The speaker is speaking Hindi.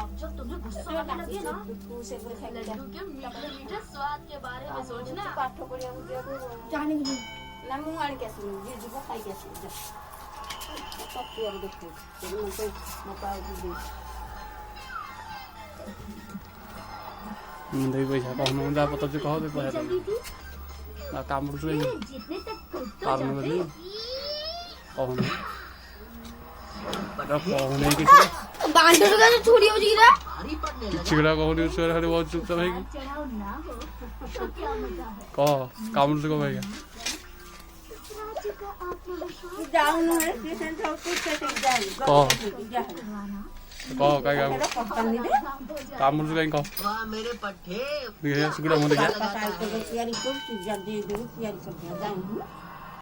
अब जब तुम्हें गुस्सा आने लगे ना लड्डू के मीठे मीठे स्वाद के बारे में सोचना। पाठ पढ़िया जाने की ना मुंह आड़ के सुन ये जीव खाई के सुन सब यार देखो तो मका दे मुंडे पैसा कहनो जा पता जे कहो दे पैसा ना काम रुसे जितने तक काम में कहनो कहने किसी बांधो का तो छोड़ी हो जीरा चिगड़ा कहनी उससे खाली बहुत चुपचाप है चढ़ाओ ना हो तो क्या मजा है कह काम रुसे को भैया जाओ ना स्टेशन से कुछ से जाए कह काय काम रुसे कहीं कह वाह मेरे पट्टे ये चिगड़ा मुंडे क्या पकाई तो यार खूब चीज दे दो यार सब जाऊं